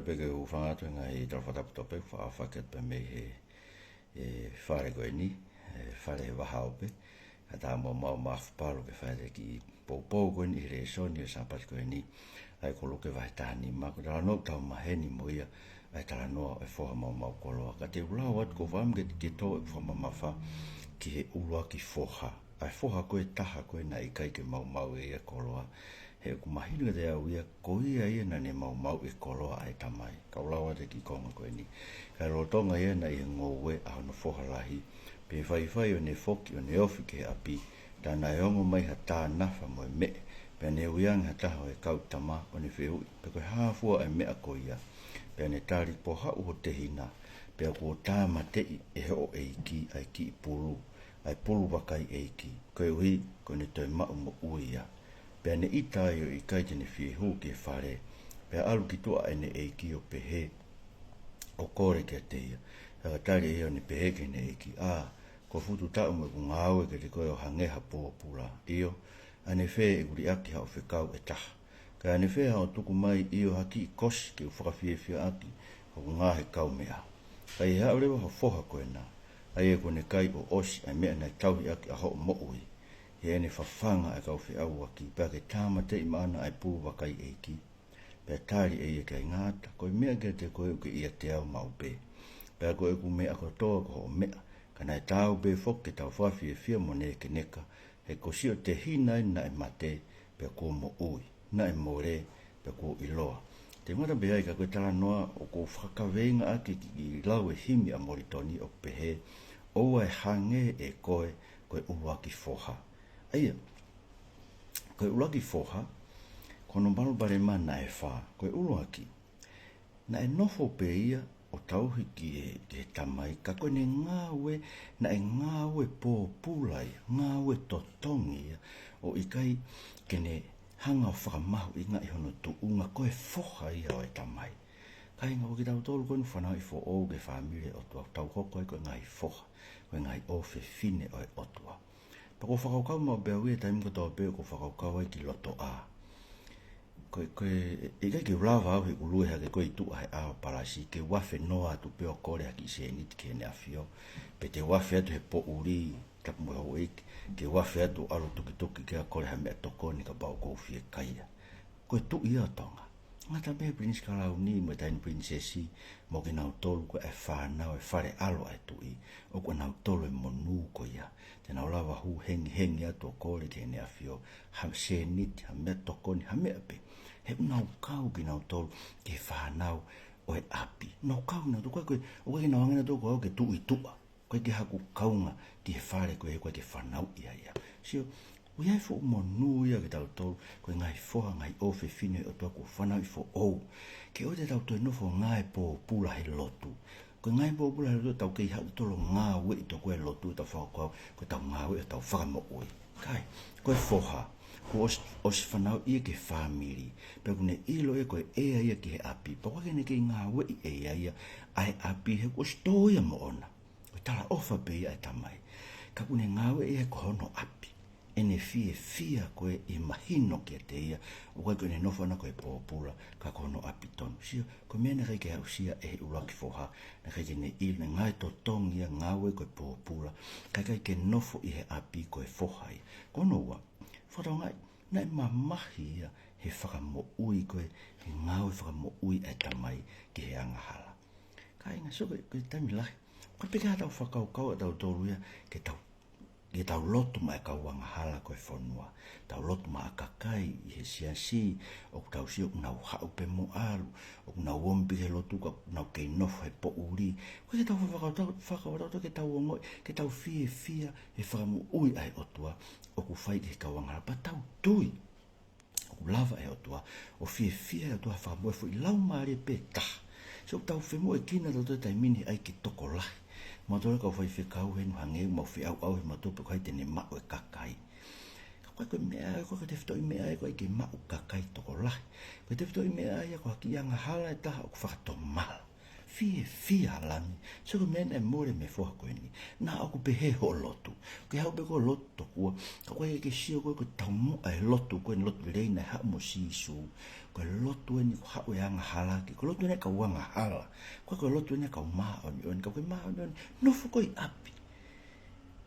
peke u whangatu ngai tau whatapu tope, whaket pe me he whare koe ni, whare he waha ope, ka tā mau mawhaparo ke whare ki pōpō koe ni, re soni o sapati koe ni, ai kolo ke wahe tāni, mako tala no tau maheni mo ia, ai tala noa e whoha mau koloa, ka te ulau at ko wham ke tō e whamamafa, ki he ulua ki whoha, ai whoha koe taha koe na i kai ke mau e ia koloa, he ku mahinu te au ia, ko ia ia na ne mau e koloa ai tamai. Ka ulawa te ki konga koe ni. Ka rotonga ia na i ngowe a hono whohalahi. Pe whai o ne whoki o ne ofi ke api. Tāna e ongo mai ha tā nafa mo e me. Pe ne uianga taha o e kau tama o ne whehui. Pe koe hāfua e mea ko ia. Pe ne tāri po hau ho te hina. Pe ko tā matei e ho e iki ai ki pulu. Ai pulu wakai e iki. Koe ui ko ne toi mau mo uia. Pea ne itai o i kai tene whie hū ke whare. Pea alu ki tua ene eiki o pehe. O kore ke te ia. Haka tari eo ne pehe ke ne eiki. Ko futu tau me ku ngāwe ke te koe o hangeha pōpula. Io, ane whee e kuri aki hao whekau e taha. Ka ane whee hao tuku mai io haki i kosi ke u whakawhie whia aki. Ko ku ngā he kau mea. Ka i hao rewa ha whoha koe nā. Ai e kone kai o osi ai mea nei tauhi aki a ho mo ui. He ene whawhanga e kau whiau aki, pēr ke tāmate i maana ai pū wakai e ki, pēr tāri e kei ngāta, koe mea ke te koe uke ia te au mau pē. Pēr koe ku mea ko toa ko ho mea, ka nai tāu pē whok ke tau whawhi e whia mo ne ke neka, he ko sio te hina na e mate, pēr ko mo ui, na e mo re, pēr ko i loa. Te ngata pēr ka koe tala noa o ko whakawenga aki ki lau e himi a moritoni o pehe, oua e hange e koe ua ki whoha. Aia, koe ulaki whoha, kono malubare mana e wha, koe uluaki. Na e nofo pe ia o tauhi ki e tamai, ka koe ne ngāwe, na e ngāwe pō pulai, ngāwe totongi ia, o ikai kene hanga o whakamahu i ngā i hono tu unga, koe whoha ia o e tamai. Kai ngā o ki tau tolu koe nu whanau i who o ke whamire o tua, tau koko koe ngai whoha, koe ngai ofe fine o e otua. Pa ko whakaukau mau bea ue taimi ko tau bea ko whakaukau ai ki loto a. Koe, e kai ke ulawa au he ulue hake koe i tua he awa parasi, ke wafe noa atu peo kore haki se niti ke ne awhio. Pe te wafe atu he po uri, tapu mo hau eiki, ke wafe atu alo tuki ke a kore ha mea toko ni ka bau koufi e kaia. Koe tu ia tonga. Ngata mea Prince Kalauni mo taini princesi, mo ke nau tolu ko e whanau e whare alo ai tui, o ko nau tolu e monu ko ia. Te nau lawa hu hengi atu o kore ke ne awhio, ha se niti, ha mea toko ni, ha mea pe. He nau kau ki nau tolu ke whanau o e api. Nau kau nau tu koe, o koe nau angina toko au ke tu i tua. Koe ke haku kaunga ki he whare koe he koe ke whanau ia. Sio, ui ai fo monu ia ke tau tolu, koe ngai foha ngai ofe fine o tua ko whanau i fo ou. Ke o te tau toi nofo ngai po pula he lotu. Koe ngai po pula he lotu tau kei hau tolo ngā ue i to koe lotu tau whakakau, koe tau ngā ue tau whakamo ui. Kai, koe foha, ko osi whanau ia ke whamiri, pe kune ilo e koe ea ia ki he api, pa koe kene kei ngā ue i ea ia, ai api he ko stoia mo ona. Koe tala ofa pe ia e tamai. Ka kune ngā ue ia ko hono api. Ene fia koe i mahino ki a te ia, o koe koe ne nofana koe pōpula, ka kono api tonu. Sia, koe mea nei ke hau sia e he ulaki foha, na kai ne il, na ngai to tongia ngawe koe pōpula, kai ke nofo i he api koe foha ia. Kono ua, whatau ngai, nai mamahi ia he whakamo ui koe, he ngawe whakamo ui e tamai ki he angahala. Kai ngā so koe taimi lahi, koe peka tau whakaukau a tau tolu ia, ke tau lotu mai kau wanga hala koe whanua. Tau lotu mai akakai i he siasi, o tau si o nau hau pe mo alu, o nau wombi he lotu ka nau kei nofo he po uri. Koe ke tau whakawatau ke tau ongoi, ke tau fia, he whakamu ui ai otua, o ku whai ke kau wanga hala, pa tau tui. O ku lava ai otua, o fia e otua whakamu e fu i lau maare pe taha. So tau whemu e kina tau tai mini ai ki toko lahi. Matore kau whai whekau henu hangeu, mau wheau he matope kai tene mau e kakai. Koe koe mea, koe te whitoi mea e koe ke mau kakai toko lahi. Koe te whitoi mea e koe haki anga hala e taha o ku whakato mala. fia langi. So ko mena more me fo ko ni. Na aku pe he ho lotu. Ke ha pe ko lotu ko ko ke sio ko tau mo ai lotu ko lotu le na ha mo si su. Ko lotu ni ha o yang hala ki ko lotu ne ka wanga hala. Ko lotu ne ka ma on ka ko ma on no fo ko api.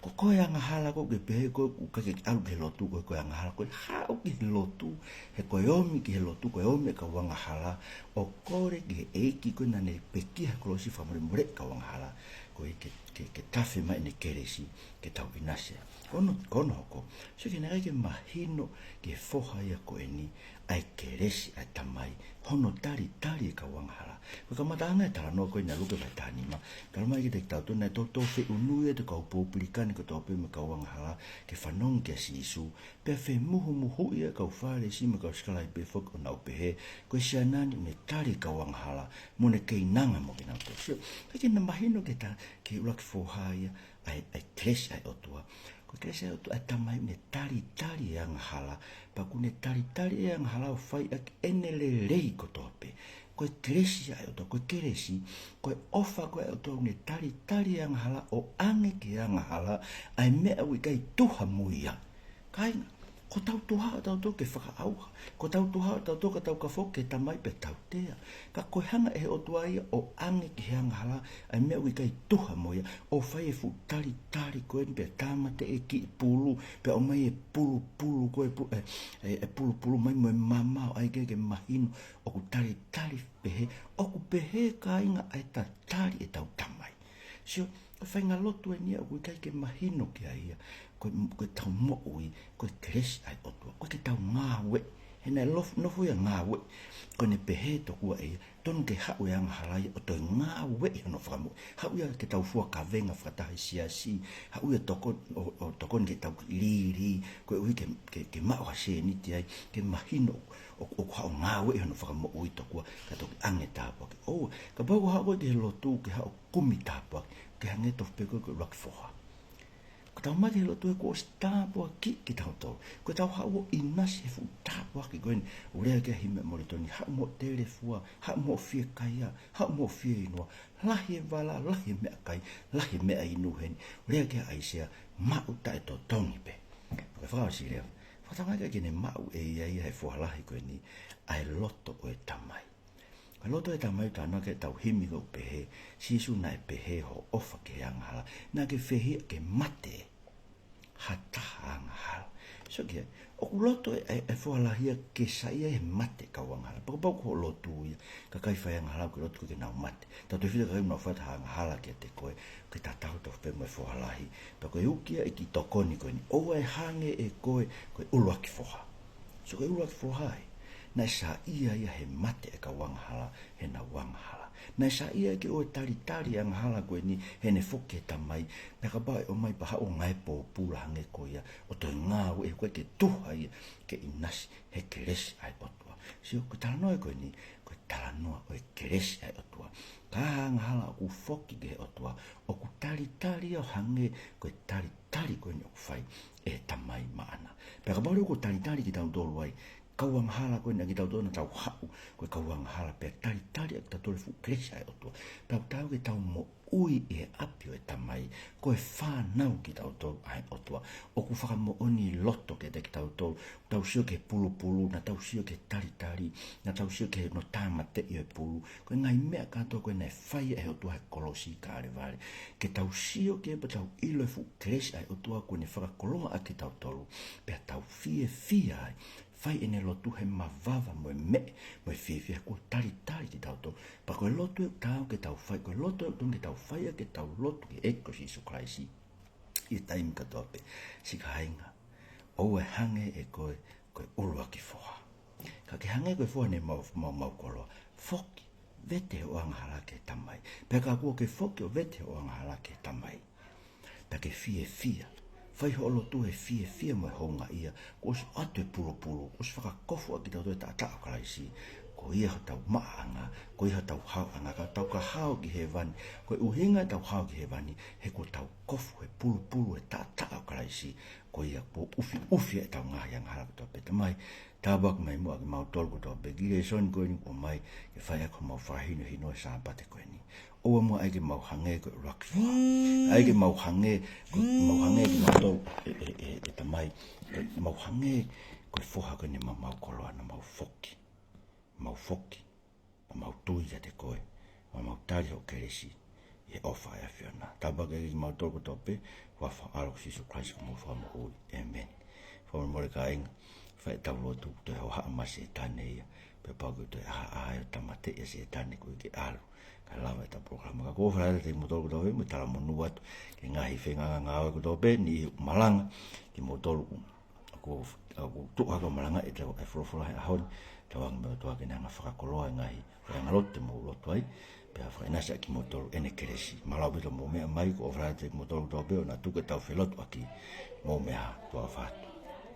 Ko yang hala ko ke pe ko ke alu ke lotu ko yang hala ko ha o ke lotu he ko yomi ke lotu ko yomi ka wanga hala o kore ke eki ko na ne peki ha ko si famore more ka wanga hala ko ke tafe mai ne keresi ke tau inasia kono ko so ke na ke mahino ke foha ya ko eni ai keresi ai tamai hono tari ka wanga hala ko kamatanga tara no ko ina luke batani ma kalma ki te tau na to fe unu e te ka publikan ko to pe me ka wanga hala ke fanon ke sisu pe fe muhu ia ka fale si me ka skala pe fok na pe he ko shanani me tari ka wanga hala mo ne ke inanga mo kina to so ke na mahino ke ta ke ulak fo haya ai kres ai otua ko kres ai otua tamai me tari yang hala pa ku ne tari yang hala fai ak enele lei ko to pe ko kresi ai otua ko kresi ko ofa ko otua ne tari yang hala o ange ke yang hala ai me wi kai tuha muia kai ko tau tuha tau to ke whaka auha. Ko tau tuha tau to ka tau ka fo ke tamai pe tau tea. Ka koe hanga e o tuai o ange ki hanga hala ai mea ui kai tuha moia o whai e fu tari koe pe tama te e ki pulu pe o mai e pulu koe pulu mai moe mamao ai ke mahino o ku tari pehe o ku pehe ka inga ai ta tari e tau tamai. Sio, whainga lotu e nia ui kai ke mahino ki aia ko tau mo ui ko kres ai otua ko ke tau ngawe hena nofo ya ngawe ko ne pehe to kua e ton ke ha u yang halai o to ngawe no famo ha u ya ke tau fua ka venga frata siasi ha u ya toko o toko ke tau liri ko ui ke ma wa se ni ti ai ke mahino o ha ngawe no famo ui to kua ka to ange tapa o ka ba ha ko ke lotu ke ha kumi tapa ke hange to pe ko rock for ko tau mati lo tu ko stapo ki tau to ko tau ha o inasi fu tapo ki goen o le ke hime mo toni ha mo tele fu ha mo fie kaya ha mo fie no la he vala la he me kai la he me ai no hen o le ke ai sia ma u tai to toni pe ko fa si le fa tanga ke ne ma u e ai he fu la he ko ni ai lotto o e tamai a loto e tamai tana ke tau himi ko pehe, sisu na e pehe ho ofa ke anghala, na ke fehi ke mate, hata anghala. So ke, o loto e fualahia ke saia e mate ka wanghala, pako pako ho loto ia, ka kai whai anghala ke loto ke nau mate, tau te whita ka nau whata anghala ke te koe, ke tatau tau pe mai fualahi, pako e ukia e ki tokoni koe ni, o e hange e koe uluaki foha. So ke uluaki foha na sa ia he mate e ka wanghala he na wanghala na sa ia ke o tari ang hala ko ni he ne foke tamai na ka bai o mai pa o ngai po pula hange ko ia o to nga o e ko ke tu ai ke inas he keres ai otwa si o ta no ko ni ko ta no o keres ai otwa ka hala ku foki ke otwa o ku tari o hange ko tari ko ni o fai e tamai mana pe ka bai ko tari ki tau do ai kawang hala ko na kita do na tau hau ko kawang hala pe tari ta tole fu kresha o to tau ke tau mo ui e apio e tamai ko e fa nau ki tau to ai o to o ku fa mo oni lotto ke te tau to tau sio ke pulu na tau sio ke tari na tau sio ke no tama te e pulu ko ngai me ka to ko na fai e o to ha kolosi ka le vale ke tau sio ke pa tau ilo fu kresha o to ko ne fa koloma a ke tau tolu pe tau fie ai fai ene lotu he mavava mo fie ko tari ki tau to pa ko lotu tau ke tau fai ko lotu ke tau fai ke tau lotu ke eko si su kraisi i taim ka tope si kainga o e hange e ko ulua ki foha ka ke hange ko foha ne mau kolo foki vete o anghala ke tamai pe ka ko ke foki o vete o anghala ke tamai pe ke fie fai holo tu e fie mo honga ia ko atu pulu ko whaka kofu a ki tau ta kalaisi ko ko ia tau maanga, ko ia tau hauanga, ka tau ka hao ki he vani, ko uhinga tau hao ki he vani, he ko tau kofu, he pulu, he tā karaisi, ko ia po ufi e tau ngahi ang harap tau peta mai, tabak mai mua ki mau tolku tau pe, gire son koe ni ko mai, ke whai ako mau whahino hino e sāpate koe ni. Oa mua aike mau hange koe raki wha, aike mau hange ki mau tau e tamai, mau hange koe foha koe ni mau koloa na mau foki, mau tui te koe, mau tari ho keresi, e ofa e whiona. Tabak e ki mau tolku tau pe, wafa alok sisu Christ ko mau whama ui, amen. Whama more ka inga, whae tau lotu, te hau haa masi e tane ia, pe paku te aha e tamate e se e tane koe ki alu, ka lawa e ta programa. Ka kōwha rada te mo tolku tau pe, mo tala monu atu, ke ngahi whenga ngā awe ko tau pe, ni malanga, ki mo tolku. Ako tuaka malanga e te e whorofora he ahoni, te wanga me toa ke nanga whakakoloa ngahi, whakangarote mo lotu ai, pe a whainasa ki mo tolu ene keresi. Malau pito mo mea mai, ko o whara te mo tolu tau peo, na tuke tau whelotu aki mo mea toa whatu.